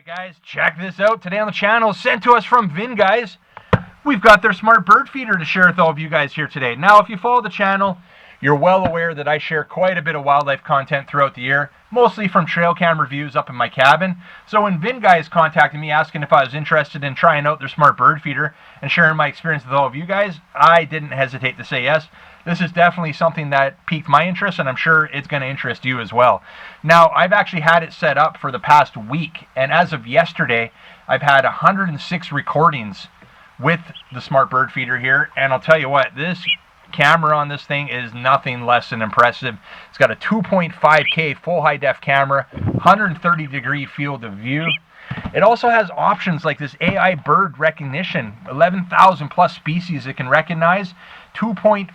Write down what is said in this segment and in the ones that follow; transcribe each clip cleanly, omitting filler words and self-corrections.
Alright guys, check this out. Today on the channel, sent to us from VINGUYS, we've got their smart bird feeder to share with all of you guys here today. Now, if you follow the channel, you're well aware that I share quite a bit of wildlife content throughout the year, mostly from trail cam reviews up in my cabin. So when VINGUYS contacted me asking if I was interested in trying out their smart bird feeder and sharing my experience with all of you guys, I didn't hesitate to say yes. This is definitely something that piqued my interest, and I'm sure it's going to interest you as well. Now, I've actually had it set up for the past week, and as of yesterday, I've had 106 recordings with the smart bird feeder here, and I'll tell you what, this camera on this thing is nothing less than impressive. It's got a 2.5K full high def camera, 130 degree field of view. It also has options like this AI bird recognition, 11,000 plus species it can recognize, 2.4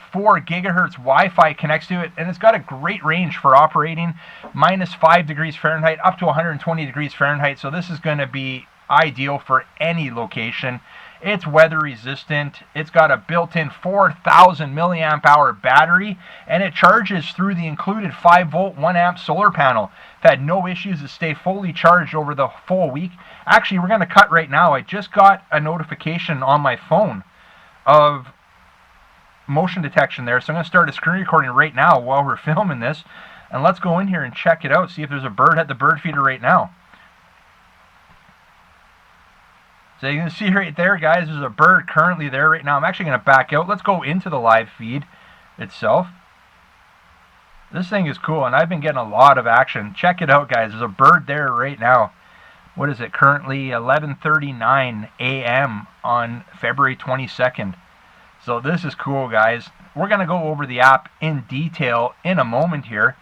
gigahertz Wi-Fi connects to it, and it's got a great range for operating, -5 degrees Fahrenheit up to 120 degrees Fahrenheit, so this is going to be ideal for any location. It's weather resistant, it's got a built-in 4,000 milliamp hour battery, and it charges through the included 5 volt 1 amp solar panel. I've had no issues to stay fully charged over the full week. Actually, we're going to cut right now. I just got a notification on my phone of motion detection there, so I'm going to start a screen recording right now while we're filming this, and let's go in here and check it out, see if there's a bird at the bird feeder right now. So you can see right there, guys, there's a bird currently there right now. I'm actually going to back out. Let's go into the live feed itself. This thing is cool, and I've been getting a lot of action. Check it out, guys. There's a bird there right now. What is it? Currently 11:39 a.m. on February 22nd. So this is cool, guys. We're going to go over the app in detail in a moment here,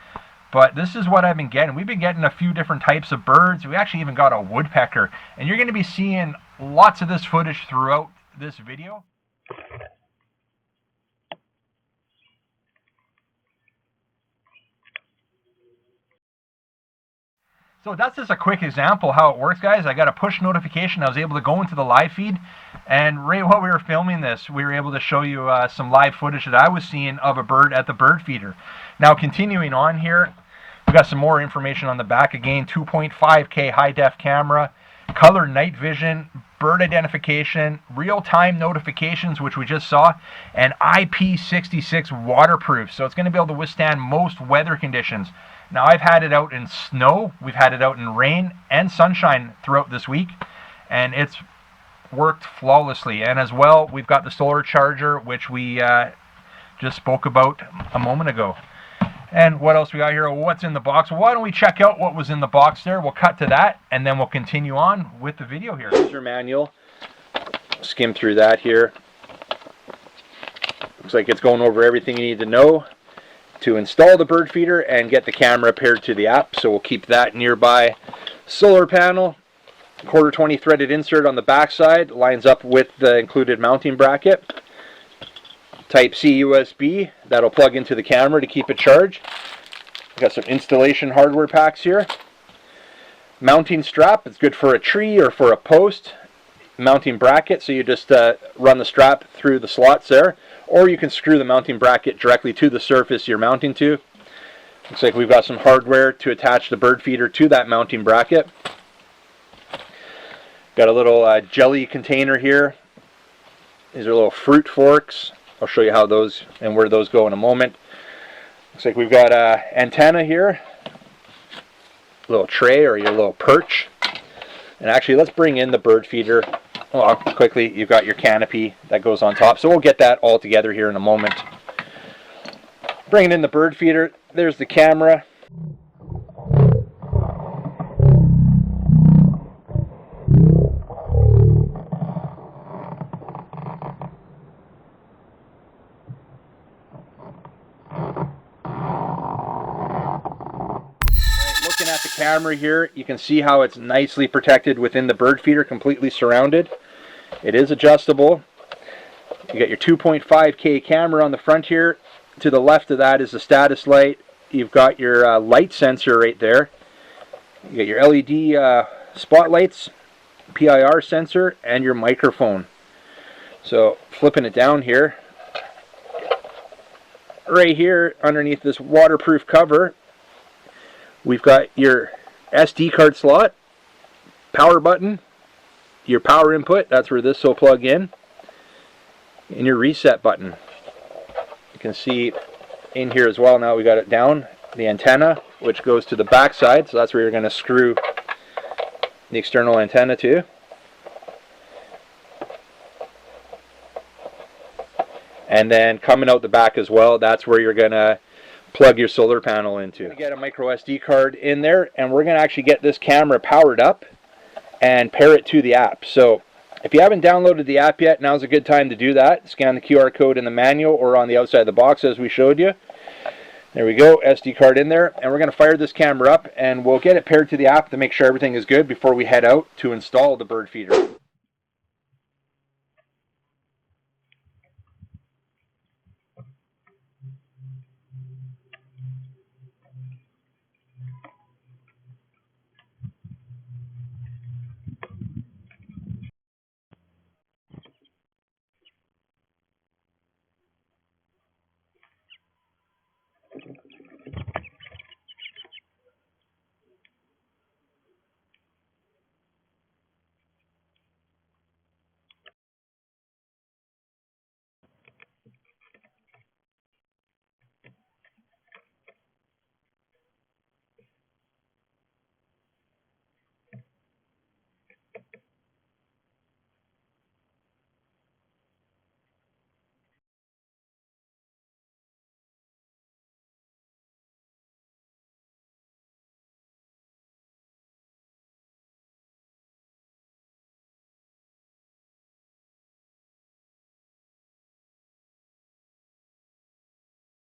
but this is what I've been getting. We've been getting a few different types of birds. We actually even got a woodpecker, and you're going to be seeing lots of this footage throughout this video. So that's just a quick example how it works, guys. I got a push notification. I was able to go into the live feed, and right while we were filming this, we were able to show you some live footage that I was seeing of a bird at the bird feeder. Now, continuing on here, we got some more information on the back. Again, 2.5K high def camera, color night vision, bird identification, real-time notifications, which we just saw, and IP66 waterproof. So it's going to be able to withstand most weather conditions. Now, I've had it out in snow, we've had it out in rain and sunshine throughout this week, and it's worked flawlessly. And as well, we've got the solar charger, which we just spoke about a moment ago. And what else we got here? What's in the box? Well, why don't we check out what was in the box there? We'll cut to that, and then we'll continue on with the video here. Here's your manual. Skim through that here. Looks like it's going over everything you need to know to install the bird feeder and get the camera paired to the app, so we'll keep that nearby. Solar panel, 1/4 threaded insert on the back side, lines up with the included mounting bracket. Type-C USB, that'll plug into the camera to keep it charged. We've got some installation hardware packs here. Mounting strap, it's good for a tree or for a post. Mounting bracket, so you just run the strap through the slots there, or you can screw the mounting bracket directly to the surface you're mounting to. Looks like we've got some hardware to attach the bird feeder to that mounting bracket. Got a little jelly container here. These are little fruit forks. I'll show you how those and where those go in a moment. Looks like we've got an antenna here, a little tray or your little perch. And actually, let's bring in the bird feeder. Well, quickly, you've got your canopy that goes on top. So we'll get that all together here in a moment. Bringing in the bird feeder, there's the camera. Looking at the camera here, you can see how it's nicely protected within the bird feeder, completely surrounded. It is adjustable. You got your 2.5K camera on the front here. To the left of that is the status light. You've got your light sensor right there. You got your LED spotlights, PIR sensor, and your microphone. So flipping it down here, right here underneath this waterproof cover, we've got your SD card slot, power button, your power input, that's where this will plug in, and your reset button. You can see in here as well, now we got it down, the antenna, which goes to the back side, so that's where you're going to screw the external antenna to. And then coming out the back as well, that's where you're going to plug your solar panel into. We're going to get a micro SD card in there, and we're going to actually get this camera powered up and pair it to the app. So if you haven't downloaded the app yet, now's a good time to do that. Scan the QR code in the manual or on the outside of the box as we showed you. There we go, SD card in there, and we're going to fire this camera up, and we'll get it paired to the app to make sure everything is good before we head out to install the bird feeder.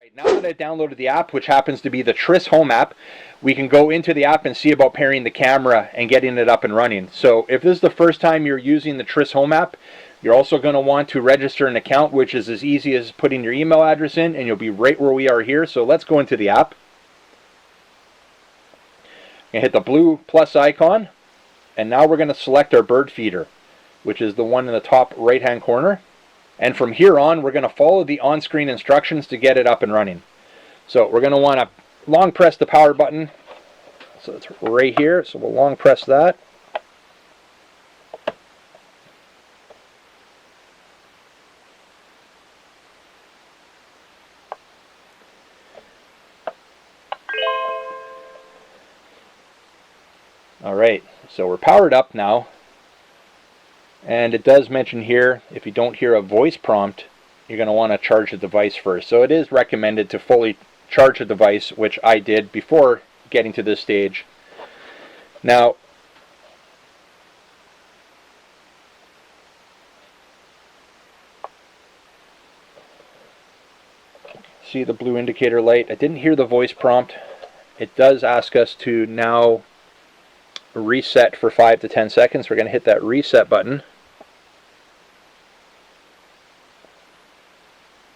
Right, now that I've downloaded the app, which happens to be the Tris Home app, we can go into the app and see about pairing the camera and getting it up and running. So if this is the first time you're using the Tris Home app, you're also going to want to register an account, which is as easy as putting your email address in, and you'll be right where we are here. So let's go into the app. And hit the blue plus icon, and now we're going to select our bird feeder, which is the one in the top right hand corner. And from here on, we're going to follow the on-screen instructions to get it up and running. So we're going to want to long press the power button. So it's right here. So we'll long press that. All right, so we're powered up now. And it does mention here, if you don't hear a voice prompt, you're going to want to charge the device first. So it is recommended to fully charge the device, which I did before getting to this stage. Now, see the blue indicator light? I didn't hear the voice prompt. It does ask us to now reset for 5 to 10 seconds. We're going to hit that reset button.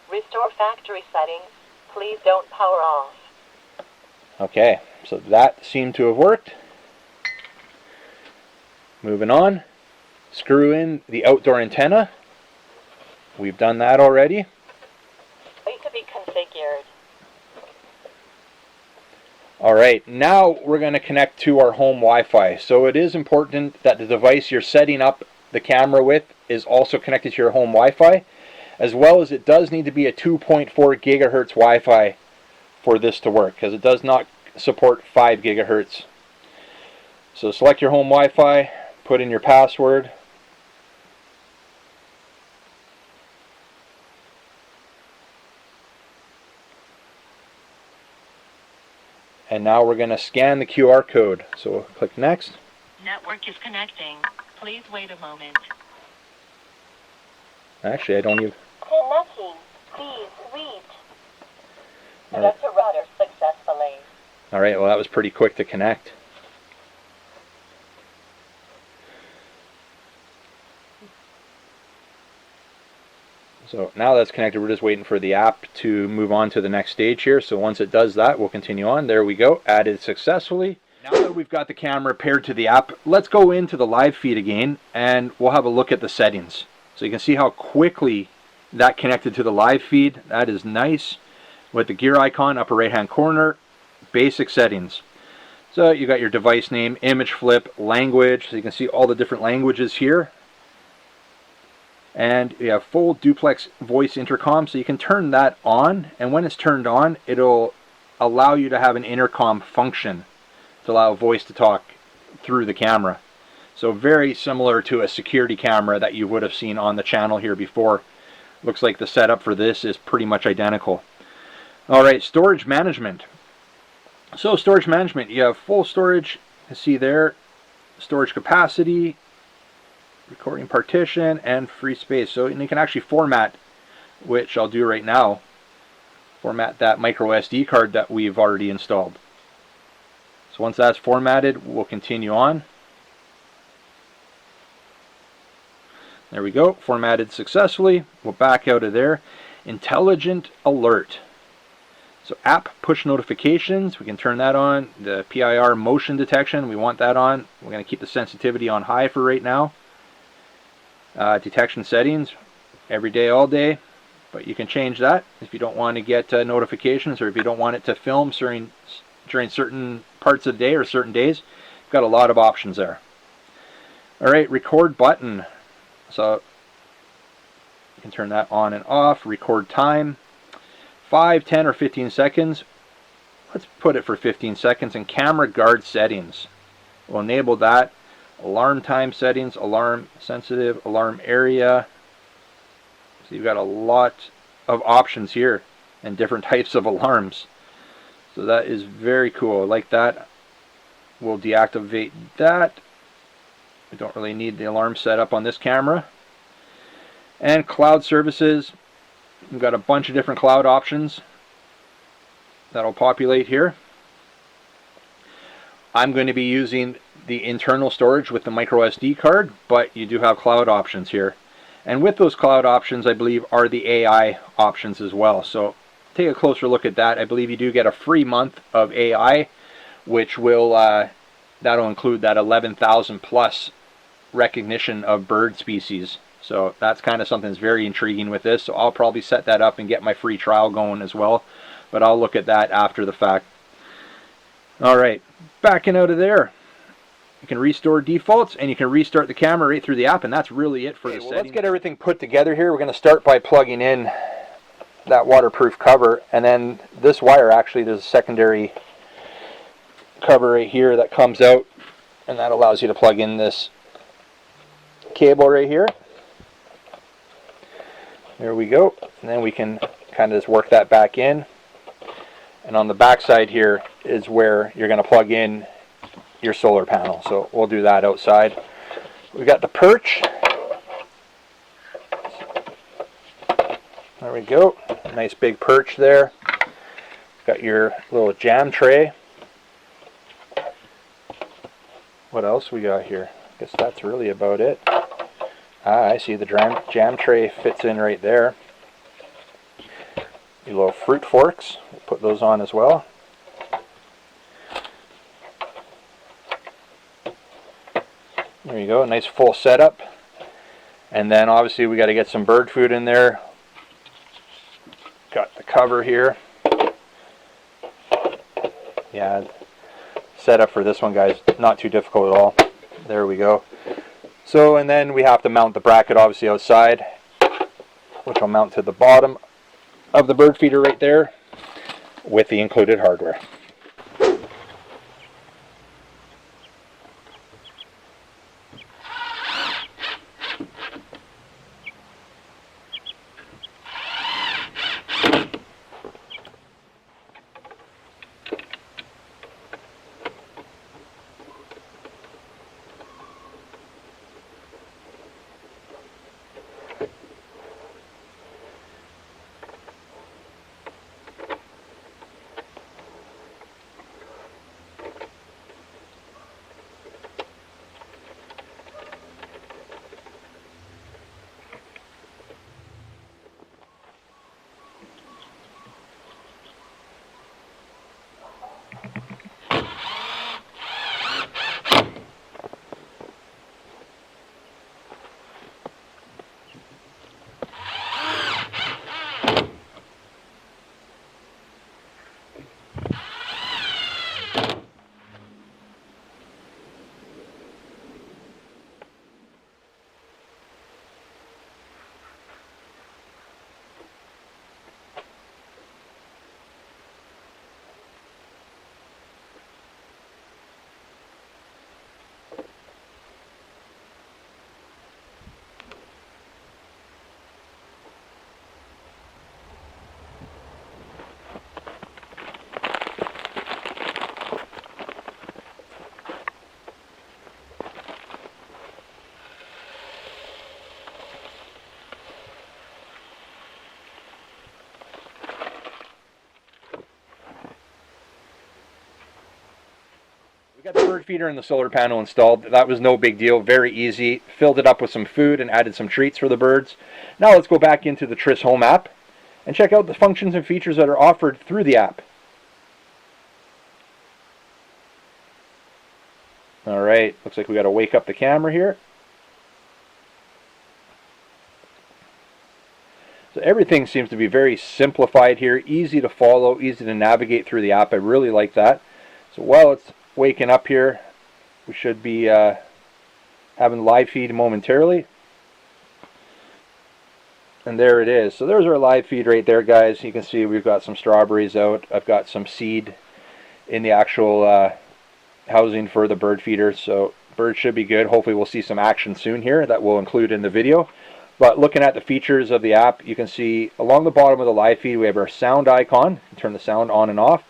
Restore factory settings. Please don't power off. Okay, so that seemed to have worked. Moving on. Screw in the outdoor antenna. We've done that already. Wait to be configured. Alright, now we're going to connect to our home Wi-Fi. So it is important that the device you're setting up the camera with is also connected to your home Wi-Fi, as well as it does need to be a 2.4 gigahertz Wi-Fi for this to work, because it does not support 5 gigahertz. So select your home Wi-Fi, put in your password. And now we're going to scan the QR code. So we'll click next. Network is connecting. Please wait a moment. Actually, I don't even... Connecting. Please wait. Connect to router successfully. Alright, well that was pretty quick to connect. So now that's connected, we're just waiting for the app to move on to the next stage here. So once it does that, we'll continue on. There we go, added successfully. Now that we've got the camera paired to the app, let's go into the live feed again and we'll have a look at the settings. So you can see how quickly that connected to the live feed. That is nice. With the gear icon, upper right hand corner, basic settings. So you got your device name, image flip, language, so you can see all the different languages here. And you have full duplex voice intercom, so you can turn that on, and when it's turned on, it'll allow you to have an intercom function to allow voice to talk through the camera. So very similar to a security camera that you would have seen on the channel here before. Looks like the setup for this is pretty much identical. Alright, storage management. So storage management, you have full storage, you see there, storage capacity, recording partition, and free space. So you can actually format, which I'll do right now, format that micro SD card that we've already installed. So once that's formatted, we'll continue on. There we go, formatted successfully. We'll back out of there. Intelligent alert. So app push notifications, we can turn that on. The PIR motion detection, we want that on. We're going to keep the sensitivity on high for right now. Detection settings, every day, all day. But you can change that if you don't want to get notifications, or if you don't want it to film during certain parts of the day or certain days. You've got a lot of options there. Alright, record button. So you can turn that on and off. Record time, 5, 10, or 15 seconds. Let's put it for 15 seconds. And camera guard settings. We'll enable that. Alarm time settings, alarm sensitive, alarm area. So you've got a lot of options here and different types of alarms. So that is very cool. I like that. We'll deactivate that. We don't really need the alarm set up on this camera. And cloud services. We've got a bunch of different cloud options that'll populate here. I'm going to be using the internal storage with the micro SD card, but you do have cloud options here. And with those cloud options, I believe, are the AI options as well. So take a closer look at that. I believe you do get a free month of AI, which will that'll include that 11,000 plus recognition of bird species. So that's kind of something that's very intriguing with this. So I'll probably set that up and get my free trial going as well. But I'll look at that after the fact. Alright, backing out of there. You can restore defaults, and you can restart the camera right through the app, and that's really it for the settings. Let's get everything put together here. We're going to start by plugging in that waterproof cover, and then this wire, actually, there's a secondary cover right here that comes out, and that allows you to plug in this cable right here. There we go. And then we can kind of just work that back in. And on the back side here is where you're going to plug in your solar panel. So we'll do that outside. We got the perch. There we go. Nice big perch there. Got your little jam tray. What else we got here? I guess that's really about it. I see the jam tray fits in right there. Your little fruit forks, we'll put those on as well. There you go, a nice full setup. And then obviously we got to get some bird food in there. Got the cover here. Yeah, setup for this one, guys, not too difficult at all. There we go. So, and then we have to mount the bracket obviously outside, which I'll mount to the bottom of the bird feeder right there with the included hardware. got the bird feeder and the solar panel installed. That was no big deal, very easy. Filled it up with some food and added some treats for the birds. Now let's go back into the Tris Home app and check out the functions and features that are offered through the app. All right, looks like we got to wake up the camera here. So everything seems to be very simplified here, easy to follow, easy to navigate through the app. I really like that. So while it's waking up here, we should be having live feed momentarily. And there it is. So there's our live feed right there, guys. You can see we've got some strawberries out. I've got some seed in the actual housing for the bird feeder. So birds should be good. Hopefully we'll see some action soon here that we'll include in the video. But looking at the features of the app, you can see along the bottom of the live feed we have our sound icon. Turn the sound on and off.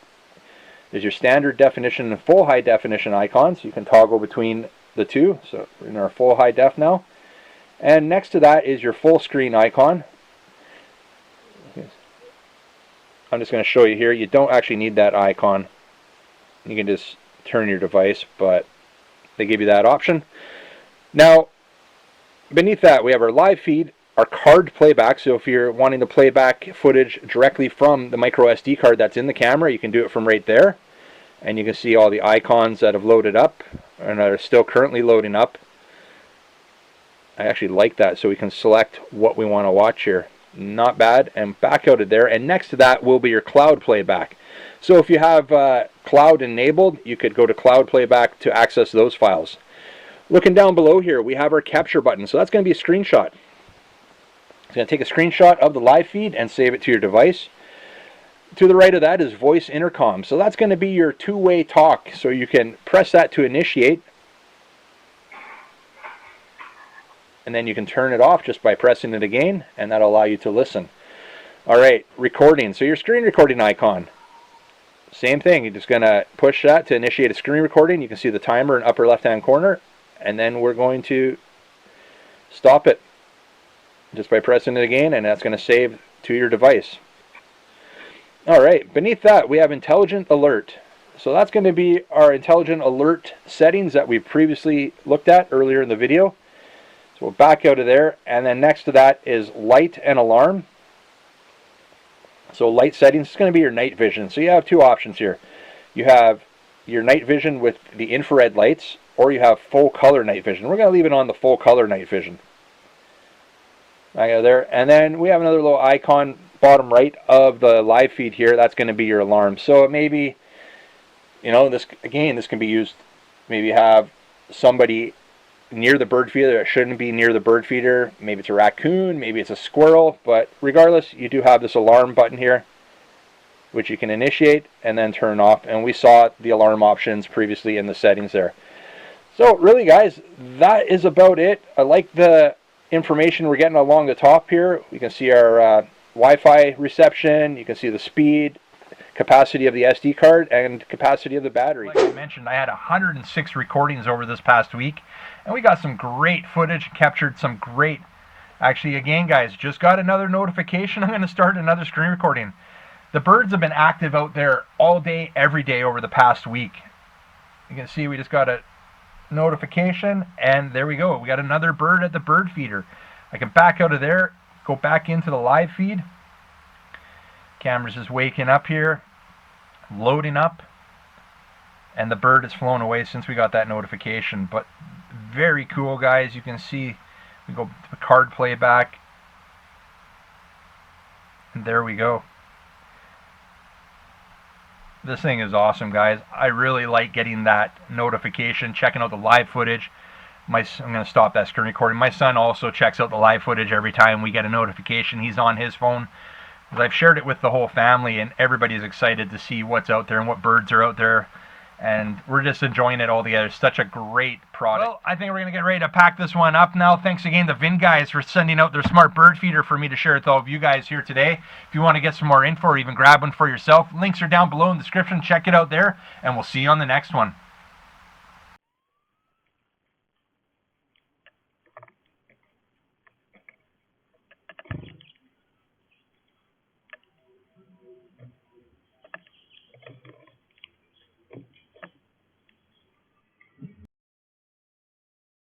There's your standard definition and full high definition icons. You can toggle between the two. So we're in our full high def now. And next to that is your full screen icon. I'm just going to show you here. You don't actually need that icon. You can just turn your device, but they give you that option. Now, beneath that, we have our live feed, our card playback. So if you're wanting to play back footage directly from the micro SD card that's in the camera, you can do it from right there. And you can see all the icons that have loaded up and are still currently loading up. I actually like that, so we can select what we want to watch here. Not bad. And back out of there. And next to that will be your cloud playback. So if you have cloud enabled, you could go to cloud playback to access those files. Looking down below here, we have our capture button. So that's going to be a screenshot. It's going to take a screenshot of the live feed and save it to your device. To the right of that is voice intercom. So that's going to be your two-way talk. So you can press that to initiate. And then you can turn it off just by pressing it again, and that'll allow you to listen. All right, recording. So your screen recording icon. Same thing. You're just going to push that to initiate a screen recording. You can see the timer in upper left-hand corner. And then we're going to stop it just by pressing it again, and that's going to save to your device. All right, beneath that we have intelligent alert. So that's going to be our intelligent alert settings that we previously looked at earlier in the video. So we'll back out of there, and then next to that is light and alarm. So light settings is going to be your night vision. So you have two options here. You have your night vision with the infrared lights, or you have full color night vision. We're going to leave it on the full color night vision. I go there, and then we have another little icon bottom right of the live feed here. That's going to be your alarm. So maybe, you know, this can be used. Maybe have somebody near the bird feeder that shouldn't be near the bird feeder. Maybe it's a raccoon, maybe it's a squirrel, but regardless, you do have this alarm button here, which you can initiate and then turn off. And we saw the alarm options previously in the settings there. So really, guys, that is about it. I like the information we're getting along the top here. You can see our Wi-Fi reception. You can see the speed, capacity of the SD card, and capacity of the battery. Like I mentioned, I had 106 recordings over this past week, and we got some great footage, captured some great... Actually, again, guys, just got another notification. I'm going to start another screen recording. The birds have been active out there all day, every day over the past week. You can see we just got a notification, and there we go. We got another bird at the bird feeder. I can back out of there, go back into the live feed. Camera's just waking up here, loading up, and the bird has flown away since we got that notification. But very cool, guys. You can see we go to the card playback, and there we go. This thing is awesome, guys. I really like getting that notification, checking out the live footage. I'm going to stop that screen recording. My son also checks out the live footage every time we get a notification. He's on his phone. I've shared it with the whole family, and everybody's excited to see what's out there and what birds are out there. And we're just enjoying it all together. It's such a great product. Well, I think we're going to get ready to pack this one up now. Thanks again to VINGUYS for sending out their smart bird feeder for me to share with all of you guys here today. If you want to get some more info or even grab one for yourself, links are down below in the description. Check it out there, and we'll see you on the next one.